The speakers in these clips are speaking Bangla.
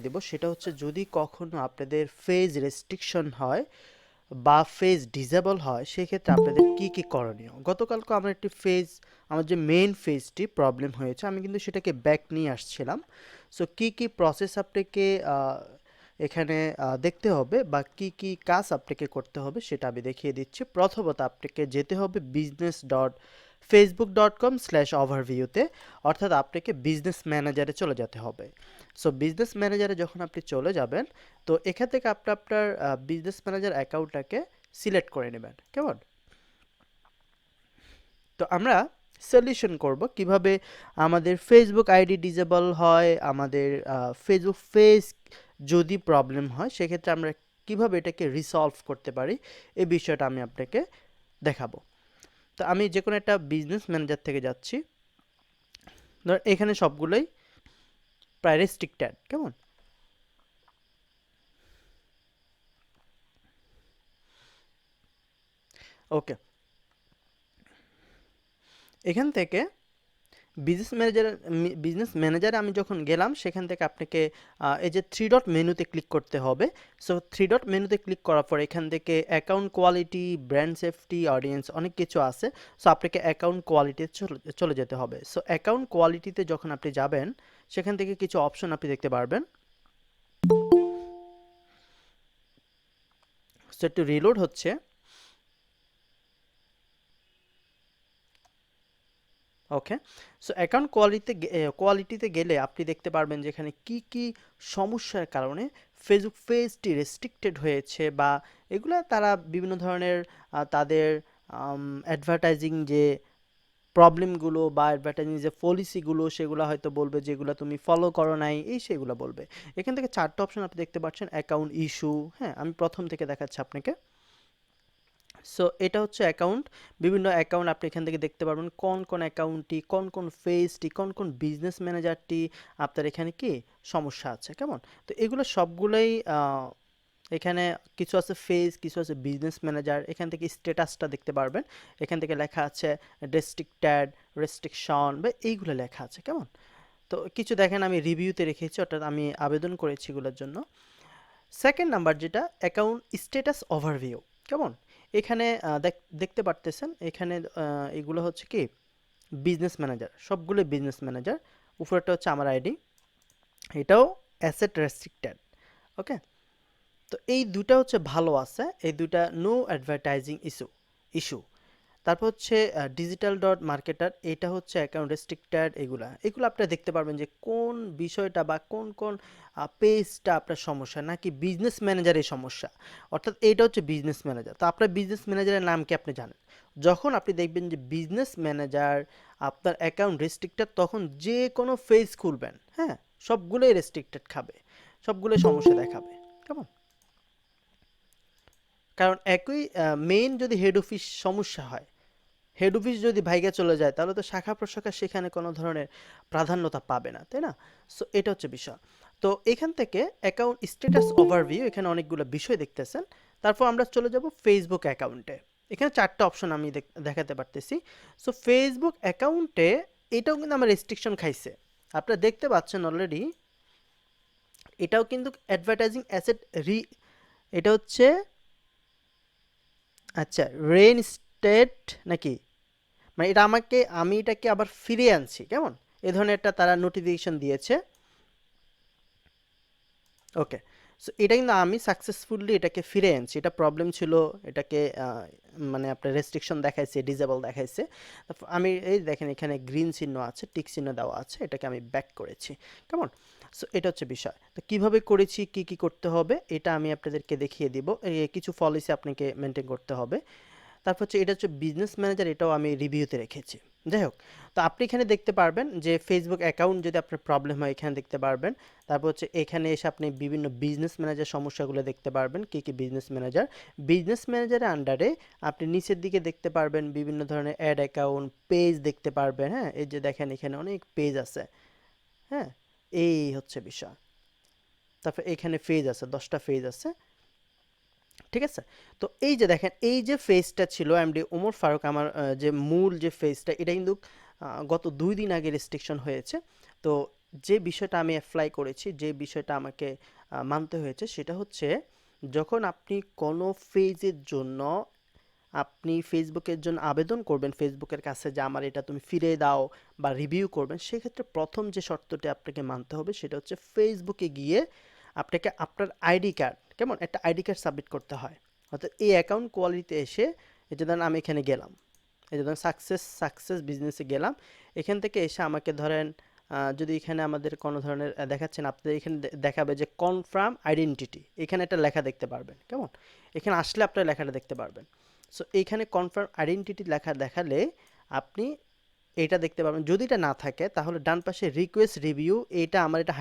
দেব সেটা হচ্ছে যদি কখনো আপনাদের ফেজ রেস্ট্রিকশন হয় বা ফেজ ডিসেবল হয় সেক্ষেত্রে আপনাদের কি কি করণীয়। গতকালকে আমার একটি ফেজ, আমার যে মেইন ফেজটি প্রবলেম হয়েছে, আমি কিন্তু সেটাকে ব্যাক নিয়ে আসছিলাম। সো কি কি প্রসেস আপনাকে এখানে দেখতে হবে বা কি কি কাজ আপনাকে করতে হবে সেটা আমি দেখিয়ে দিচ্ছি। প্রথমত আপনাকে যেতে হবে business.facebook.com/overview-তে, অর্থাৎ আপনাকে বিজনেস ম্যানেজারে চলে যেতে হবে। সো বিজনেস ম্যানেজারে যখন আপনি চলে যাবেন, তো এখান থেকে আপনি আপনার বিজনেস ম্যানেজার অ্যাকাউন্টটাকে সিলেক্ট করে নেবেন, কেমন? তো আমরা সলিউশন করব কিভাবে আমাদের ফেসবুক আইডি ডিসেবল হয়, আমাদের ফেসবুক পেজ যদি প্রবলেম হয় সেক্ষেত্রে আমরা কিভাবে এটাকে রিসলভ করতে পারি, এই বিষয়টা আমি আপনাকে দেখাবো। তো আমি যে কোনো একটা বিজনেস ম্যানেজার থেকে যাচ্ছি। ধর এখানে সবগুলোই প্রায় রেস্ট্রিক্টেড, কেমন? ওকে, এখান থেকে বিজনেস ম্যানেজারে আমি যখন গেলাম সেখান থেকে আপনাকে এই যে থ্রি ডট মেনুতে ক্লিক করতে হবে। সো থ্রি ডট মেনুতে ক্লিক করার পর এখান থেকে account quality, brand safety, audience অনেক কিছু আছে। সো আপনাকে অ্যাকাউন্ট কোয়ালিটি চলে যেতে হবে। সো অ্যাকাউন্ট কোয়ালিটিতে যখন আপনি যাবেন সেখান থেকে কিছু অপশন আপনি দেখতে পারবেন। সো একটু রিলোড হচ্ছে। ওকে, সো অ্যাকাউন্ট কোয়ালিটিতে গেলে আপনি দেখতে পারবেন যে এখানে কি কি সমস্যার কারণে ফেসবুক পেজটি রেস্ট্রিক্টেড হয়েছে, বা এগুলা তারা বিভিন্ন ধরনের তাদের অ্যাডভার্টাইজিং যে প্রবলেমগুলো বা অ্যাডভার্টাইজিং যে পলিসিগুলো সেগুলো হয়তো বলবে যেগুলো তুমি ফলো করো নাই, এই সেগুলো বলবে। এখান থেকে চারটা অপশন আপনি দেখতে পাচ্ছেন। অ্যাকাউন্ট ইস্যু, হ্যাঁ আমি প্রথম থেকে দেখাচ্ছি আপনাকে। সো এটা হচ্ছে অ্যাকাউন্ট, বিভিন্ন অ্যাকাউন্ট আপনি এখান থেকে দেখতে পারবেন কোন কোন অ্যাকাউন্টটি, কোন কোন ফেজটি, কোন কোন বিজনেস ম্যানেজারটি আপনার এখানে কি সমস্যা আছে, কেমন? তো এগুলো সবগুলোই এখানে কিছু আছে ফেজ, কিছু আছে বিজনেস ম্যানেজার। এখান থেকে স্ট্যাটাসটা দেখতে পারবেন, এখান থেকে লেখা আছে রেস্ট্রিক্টেড, রেস্ট্রিকশন বা এইগুলো লেখা আছে, কেমন? তো কিছু দেখেন আমি রিভিউতে রেখেছি, অর্থাৎ আমি আবেদন করেছি এগুলোর জন্য। সেকেন্ড নাম্বার যেটা অ্যাকাউন্ট স্ট্যাটাস ওভারভিউ, কেমন? এখানে দেখতে পারতেছেন এখানে এগুলো হচ্ছে কি বিজনেস ম্যানেজার, সবগুলো বিজনেস ম্যানেজার। উপরেরটা হচ্ছে আমার আইডি, এটাও অ্যাসেট রেস্ট্রিক্টেড। ওকে, তো এই দুটা হচ্ছে ভালো আছে, এই দুটা নো অ্যাডভার্টাইজিং ইস্যু। তারপর হচ্ছে ডিজিটাল ডট মার্কেটার, এটা হচ্ছে অ্যাকাউন্ট রেস্ট্রিক্টেড। এগুলা এগুলো আপনারা দেখতে পারবেন যে কোন বিষয়টা বা কোন কোন পেজটা আপনার সমস্যা, নাকি বিজনেস ম্যানেজারের সমস্যা। অর্থাৎ এইটা হচ্ছে বিজনেস ম্যানেজার। তো আপনার বিজনেস ম্যানেজারের নাম কি আপনি জানেন? যখন আপনি দেখবেন যে বিজনেস ম্যানেজার আপনার অ্যাকাউন্ট রেস্ট্রিক্টেড, তখন যে কোনো পেজ খুলবেন, হ্যাঁ সবগুলোই রেস্ট্রিক্টেড খাবে, সবগুলোই সমস্যা দেখাবে, কেমন? কারণ একই মেইন যদি হেড অফিস সমস্যা হয়, হেড অফিস যদি ভাইগা চলে যায়, তাহলে তো শাখা প্রশাখা সেখানে কোনো ধরনের প্রাধান্যতা পাবে না, তাই না? সো এটা হচ্ছে বিষয়। তো এখান থেকে অ্যাকাউন্ট স্ট্যাটাস ওভারভিউ, এখানে অনেকগুলো বিষয় দেখতেছেন। তারপর আমরা চলে যাব ফেসবুক অ্যাকাউন্টে। এখানে চারটা অপশন আমি দেখাতে পারতেছি। সো ফেসবুক অ্যাকাউন্টে এটাও কিন্তু আমার রেস্ট্রিকশন খাইছে, আপনারা দেখতে পাচ্ছেন অলরেডি। এটাও কিন্তু অ্যাডভার্টাইজিং অ্যাসেট রি, এটা হচ্ছে আচ্ছা রেন স্টেট নাকি, মানে এটা আমাকে, আমি এটাকে আবার ফিরিয়ে আনছি, কেমন? এ ধরনের একটা তারা নোটিফিকেশন দিয়েছে। ওকে, সো এটা কিন্তু আমি সাকসেসফুলি এটাকে ফিরে আনছি। এটা প্রবলেম ছিল, এটাকে মানে আপনার রেস্ট্রিকশন দেখাইছে, ডিজেবল দেখাইছে। তারপর আমি এই দেখেন এখানে গ্রিন চিহ্ন আছে, টিক চিহ্ন দেওয়া আছে, এটাকে আমি ব্যাক করেছি, কেমন? সো এটা হচ্ছে বিষয়। তো কিভাবে করেছি, কি কি করতে হবে, এটা আমি আপনাদেরকে দেখিয়ে দিব। কিছু পলিসি আপনাকে মেনটেন করতে হবে। তারপর হচ্ছে এটা হচ্ছে বিজনেস ম্যানেজার, এটাও আমি রিভিউতে রেখেছি। যাই হোক, তো আপনি এখানে দেখতে পারবেন যে ফেসবুক অ্যাকাউন্ট যদি আপনার প্রবলেম হয় এখানে দেখতে পারবেন। তারপর হচ্ছে এখানে এসে আপনি বিভিন্ন বিজনেস ম্যানেজার সমস্যাগুলো দেখতে পারবেন, কী কী বিজনেস ম্যানেজারের আন্ডারে আপনি নিচের দিকে দেখতে পারবেন বিভিন্ন ধরনের অ্যাড অ্যাকাউন্ট পেজ দেখতে পারবেন। হ্যাঁ, এই যে দেখেন এখানে অনেক পেজ আছে, হ্যাঁ এই হচ্ছে বিষয়। তারপর এখানে পেজ আছে, 10টা পেজ আছে, ঠিক আছে? তো এই যে দেখেন এই যে ফেজটা ছিল এমডি ওমর ফারুক, আমার যে মূল যে ফেজটা, এটা কিন্তু গত 2 দিন আগে রেস্ট্রিকশন হয়েছে। তো যে বিষয়টা আমি অ্যাপ্লাই করেছি, যে বিষয়টা আমাকে মানতে হয়েছে সেটা হচ্ছে, যখন আপনি কোনো পেজের জন্য আপনি ফেসবুকের জন্য আবেদন করবেন ফেসবুকের কাছে যে আমার এটা তুমি ফিরে দাও বা রিভিউ করবেন, সেক্ষেত্রে প্রথম যে শর্তটি আপনাকে মানতে হবে সেটা হচ্ছে ফেসবুকে গিয়ে আপনাকে আপনার আইডি কার্ড, কেমন একটা আইডি কার্ড সাবমিট করতে হয়। অর্থাৎ এই অ্যাকাউন্ট কোয়ালিটিতে এসে, এই যে ধরেন আমি এখানে গেলাম, এই যে ধরেন সাকসেস বিজনেসে গেলাম, এখান থেকে এসে আমাকে ধরেন যদি এখানে আমাদের কোনো ধরনের দেখাচ্ছে না, আপনাদের এখানে দেখাবে যে কনফার্ম আইডেন্টিটি, এখানে একটা লেখা দেখতে পারবেন, কেমন এখানে আসলে আপনার লেখাটা দেখতে পারবেন। সো এইখানে কনফার্ম আইডেন্টিটি লেখা দেখালে আপনি এটা দেখতে পারবেন। যদি এটা না থাকে তাহলে ডান পাশে রিকোয়েস্ট রিভিউ, এটা আমার এটা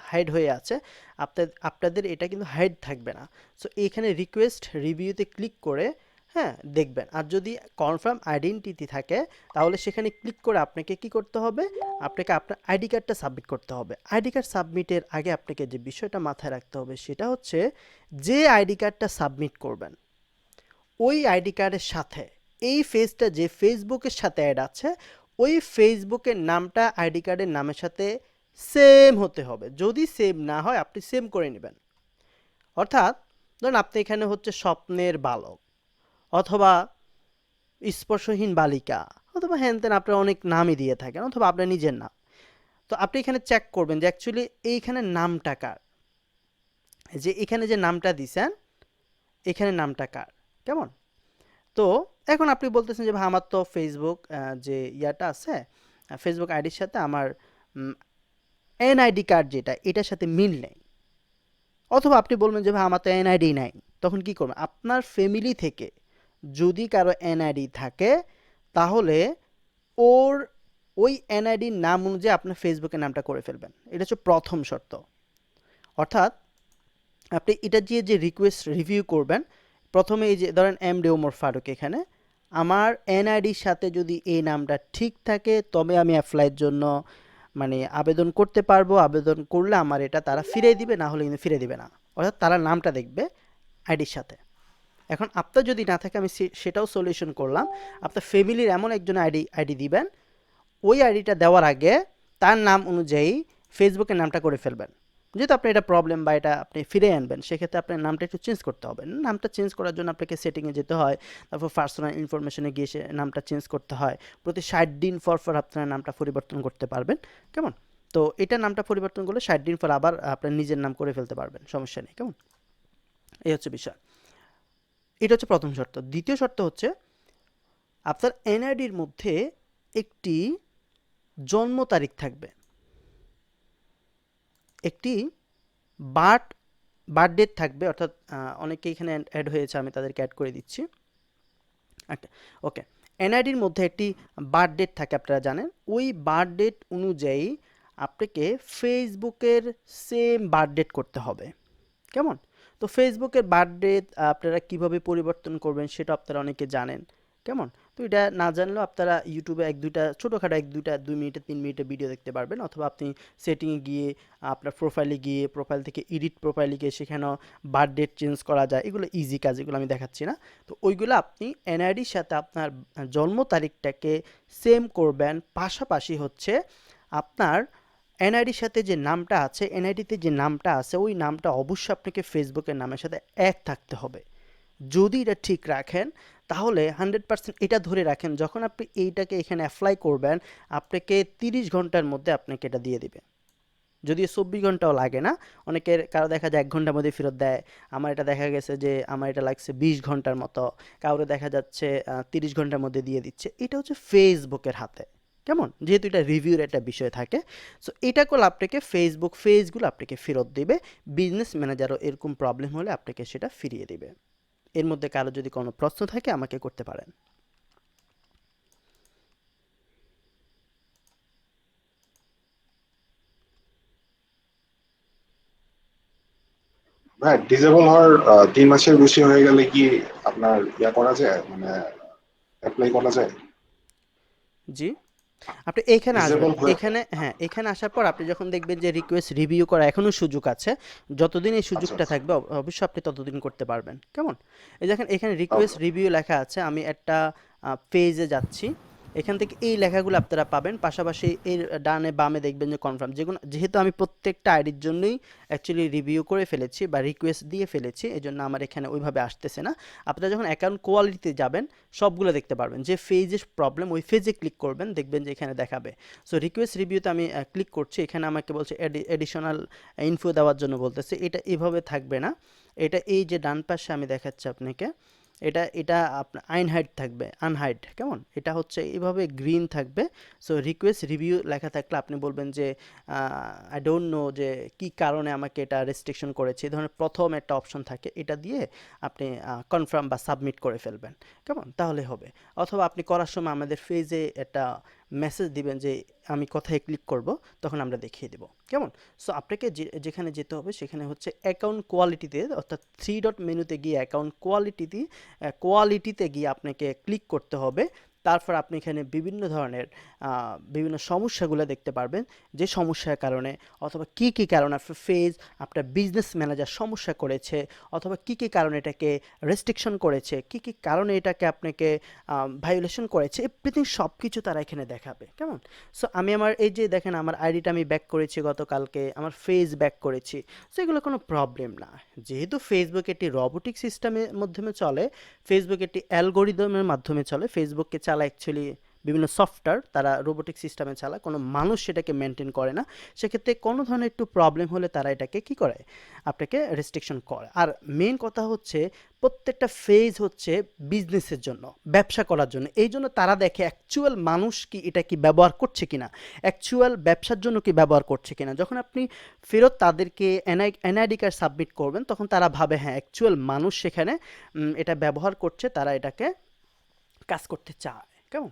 হাইড হয়ে আছে, আপনাদের এটা কিন্তু হাইড থাকবে না। সো এইখানে রিকোয়েস্ট রিভিউতে ক্লিক করে হ্যাঁ দেখবেন। আর যদি কনফার্ম আইডেন্টিটি থাকে তাহলে সেখানে ক্লিক করে আপনাকে কি করতে হবে, আপনাকে আপনার আইডি কার্ডটা সাবমিট করতে হবে। আইডি কার্ড সাবমিটের আগে আপনাকে যে বিষয়টা মাথায় রাখতে হবে সেটা হচ্ছে, যে আইডি কার্ডটা সাবমিট করবেন ওই আইডি কার্ডের সাথে এই ফেজটা যে ফেসবুকের সাথে অ্যাড আছে, ওই ফেসবুকের নামটা আইডি কার্ডের নামের সাথে সেম হতে হবে। যদি সেম না হয় আপনি সেম করে নেবেন। অর্থাৎ ধরুন আপনি এখানে হচ্ছে স্বপ্নের বালক, অথবা স্পর্শহীন বালিকা, অথবা হ্যান ত্যান আপনার অনেক নামই দিয়ে থাকেন, অথবা আপনার নিজের নাম। তো আপনি এখানে চেক করবেন যে অ্যাকচুয়ালি এইখানে নামটা কার, যে এখানে যে নামটা দিছেন এখানে নামটা কার, কেমন। তো এখন আপনি বলতেছেন যে ভাই আমার তো ফেসবুক যে ইয়াটা আছে, ফেসবুক আইডির সাথে আমার এনআইডি কার্ড যেটা এটার সাথে মিল নেই। অথবা আপনি বলবেন যে ভাই আমার তো এনআইডি নাই, তখন কি করবেন, আপনার ফ্যামিলি থেকে যদি কারো এনআইডি থাকে তাহলে ওর ওই এনআইডির নাম অনুযায়ী আপনার ফেসবুকের নামটা করে ফেলবেন। এটা হচ্ছে প্রথম শর্ত। অর্থাৎ আপনি এটা দিয়ে যে রিকোয়েস্ট রিভিউ করবেন, প্রথমে এই যে ধরেন এমডি ওমর ফারুক, এখানে আমার এনআইডির সাথে যদি এই নামটা ঠিক থাকে তবে আমি অ্যাপ্লাইয়ের জন্য মানে আবেদন করতে পারবো। আবেদন করলে আমার এটা তারা ফিরিয়ে দিবে, না হলে কিন্তু ফিরিয়ে দিবে না। অর্থাৎ তারা নামটা দেখবে আইডির সাথে। এখন আপনার যদি না থাকে, আমি সেটাও সলিউশন করলাম। আপনার ফ্যামিলির এমন একজন আইডি দিবেন, ওই আইডিটা দেওয়ার আগে তার নাম অনুযায়ী ফেসবুকের নামটা করে ফেলবেন। যেহেতু আপনার এটা প্রবলেম বা এটা আপনি ফিরে আনবেন, সেক্ষেত্রে আপনার নামটা একটু চেঞ্জ করতে হবে। নামটা চেঞ্জ করার জন্য আপনাকে সেটিংয়ে যেতে হয়, তারপর পার্সোনাল ইনফরমেশনে গিয়ে সে নামটা চেঞ্জ করতে হয়। প্রতি 60 দিন পর আপনার নামটা পরিবর্তন করতে পারবেন, কেমন। তো এটা নামটা পরিবর্তন করলে 60 দিন পর আবার আপনার নিজের নাম করে ফেলতে পারবেন, সমস্যা নেই, কেমন। এই হচ্ছে বিষয়। এটা হচ্ছে প্রথম শর্ত। দ্বিতীয় শর্ত হচ্ছে, আপনার এনআইডির মধ্যে একটি জন্ম তারিখ থাকবে, একটি বার্থ বার্থ ডেট থাকবে। অর্থাৎ অনেকে এখানে অ্যাড হয়েছে, আমি তাদেরকে অ্যাড করে দিচ্ছি। একটা ওকে, এনআইডির মধ্যে একটি বার্থ ডেট থাকে, আপনারা জানেন। ওই বার্থ ডেট অনুযায়ী আপনাকে ফেসবুকের সেম বার্থ ডেট করতে হবে, কেমন। তো ফেসবুকের বার্থ ডেট আপনারা কিভাবে পরিবর্তন করবেন সেটা আপনারা অনেকে জানেন, কেমন। তো এটা না জানলেও আপনারা ইউটিউবে এক দুইটা ছোটোখাটো 2 মিনিটে 3 মিনিটে ভিডিও দেখতে পারবেন, অথবা আপনি সেটিংয়ে গিয়ে আপনার প্রোফাইলে গিয়ে প্রোফাইল থেকে এডিট প্রোফাইলে গিয়ে সেখানেও বার্থ ডেট চেঞ্জ করা যায়। এগুলো ইজি কাজ, এগুলো আমি দেখাচ্ছি না। তো ওইগুলো আপনি এনআইডির সাথে আপনার জন্ম তারিখটাকে সেম করবেন। পাশাপাশি হচ্ছে আপনার এনআইডির সাথে যে নামটা আছে, এনআইডিতে যে নামটা আছে ওই নামটা অবশ্যই আপনাকে ফেসবুকের নামের সাথে এক থাকতে হবে। যদি এটা ঠিক রাখেন তাহলে 100% এটা ধরে রাখেন, যখন আপনি এইটাকে এখানে অ্যাপ্লাই করবেন আপনাকে 30 ঘন্টার মধ্যে আপনাকে এটা দিয়ে দিবে। যদিও 24 ঘন্টাও লাগে না, অনেকের কারো দেখা যায় 1 ঘন্টার মধ্যে ফেরত দেয়। আমার এটা দেখা গেছে যে আমার এটা লাগছে 20 ঘন্টার মতো, কাউরে দেখা যাচ্ছে 30 ঘন্টার মধ্যে দিয়ে দিচ্ছে। এটা হচ্ছে ফেসবুকের হাতে, কেমন, যেহেতু এটা রিভিউর একটা বিষয় থাকে। সো এটা করলে আপনাকে ফেসবুক পেজগুলো আপনাকে ফেরত দিবে। বিজনেস ম্যানেজারও এরকম প্রবলেম হলে আপনাকে সেটা ফিরিয়ে দিবে। এর মধ্যে কারো যদি কোনো প্রশ্ন থাকে আমাকে করতে পারেন। ভাই ডিসেবল হওয়ার 3 মাসের বেশি হয়ে গেলে কি আপনার ইয়া করা যায়, মানে অ্যাপ্লাই করা যায়? জি, আপনি এইখানে আসবেন। ডিসেবল হয়ে এখানে হ্যাঁ, এখানে আসার পর আপনি যখন দেখবেন যে রিকোয়েস্ট রিভিউ করা এখনো সুযোগ আছে, যতদিন এই আচ্ছা সুযোগটা আচ্ছা, থাকবে অবশ্যই আপনি ততদিন করতে পারবেন, কেমন। এই দেখেন এখানে ওকে। রিকোয়েস্ট রিভিউ লেখা আছে, আমি একটা পেজে যাচ্ছি। এখান থেকে এই লেখাগুলো আপনারা পাবেন, পাশাপাশি এর ডানে বামে দেখবেন যে কনফার্ম, যেগুলো যেহেতু আমি প্রত্যেকটা আইডির জন্যই অ্যাকচুয়ালি রিভিউ করে ফেলেছি বা রিকোয়েস্ট দিয়ে ফেলেছি, এই জন্য আমার এখানে ওইভাবে আসতেছে না। আপনারা যখন অ্যাকাউন্ট কোয়ালিটিতে যাবেন সবগুলো দেখতে পারবেন, যে ফেজের প্রবলেম ওই ফেজে ক্লিক করবেন, দেখবেন যে এখানে দেখাবে। সো রিকোয়েস্ট রিভিউতে আমি ক্লিক করছি, এখানে আমাকে বলছে এডিশনাল ইনফো দেওয়ার জন্য বলতেছে। এটা এভাবে থাকবে না, এটা এই যে ডান পাশে আমি দেখাচ্ছি আপনাকে, এটা এটা আপনার আনহাইড থাকবে, আনহাইড কেমন, এটা হচ্ছে এইভাবে গ্রিন থাকবে। সো রিকোয়েস্ট রিভিউ লেখা থাকলে আপনি বলবেন যে আই ডোন্ট নো যে কি কারণে আমাকে এটা রেস্ট্রিকশন করেছে, এই ধরনের প্রথম একটা অপশন থাকে, এটা দিয়ে আপনি কনফার্ম বা সাবমিট করে ফেলবেন, কেমন, তাহলে হবে। অথবা আপনি করার সময় আমাদের ফেজে একটা মেসেজ দিবেন যে আমি কোথায় ক্লিক করব, তখন আমরা দেখিয়ে দেব, কেমন। সো আপনাকে যেখানে যেতে হবে সেখানে হচ্ছে অ্যাকাউন্ট কোয়ালিটিতে, অর্থাৎ থ্রি ডট মেনুতে গিয়ে অ্যাকাউন্ট কোয়ালিটিতে গিয়ে আপনাকে ক্লিক করতে হবে। তারপর আপনি এখানে বিভিন্ন ধরনের বিভিন্ন সমস্যাগুলো দেখতে পারবেন, যে সমস্যার কারণে অথবা কি কি কারণে আপনার ফেজ, আপনার বিজনেস ম্যানেজার সমস্যা করেছে, অথবা কি কি কারণে এটাকে রেস্ট্রিকশন করেছে, কি কি কারণে এটাকে আপনাকে ভায়োলেশন করেছে, এভরিথিং সব কিছু তারা এখানে দেখাবে, কেমন। সো আমি আমার এই যে দেখেন আমার আইডিটা আমি ব্যাক করেছি গতকালকে, আমার ফেজ ব্যাক করেছি। সো এগুলো কোনো প্রবলেম না, যেহেতু ফেসবুক একটি রোবোটিক সিস্টেমের মাধ্যমে চলে, ফেসবুক একটি অ্যালগোরিদমের মাধ্যমে চলে, ফেসবুককে চালায় অ্যাকচুয়ালি বিভিন্ন সফটওয়্যার, তারা রোবোটিক সিস্টেমে চালায়, কোনো মানুষ সেটাকে মেনটেন করে না। সেক্ষেত্রে কোনো ধরনের একটু প্রবলেম হলে তারা এটাকে কি করে, আপনাকে রেস্ট্রিকশন করে। আর মেন কথা হচ্ছে প্রত্যেকটা ফেজ হচ্ছে বিজনেসের জন্য, ব্যবসা করার জন্য, এই জন্য তারা দেখে অ্যাকচুয়াল মানুষ কি এটা কি ব্যবহার করছে কিনা, অ্যাকচুয়াল ব্যবসার জন্য কি ব্যবহার করছে কিনা। যখন আপনি ফেরত তাদেরকে এনআইডি কার্ড সাবমিট করবেন, তখন তারা ভাবে হ্যাঁ অ্যাকচুয়াল মানুষ সেখানে এটা ব্যবহার করছে, তারা এটাকে কাজ করতে চায়, কেমন।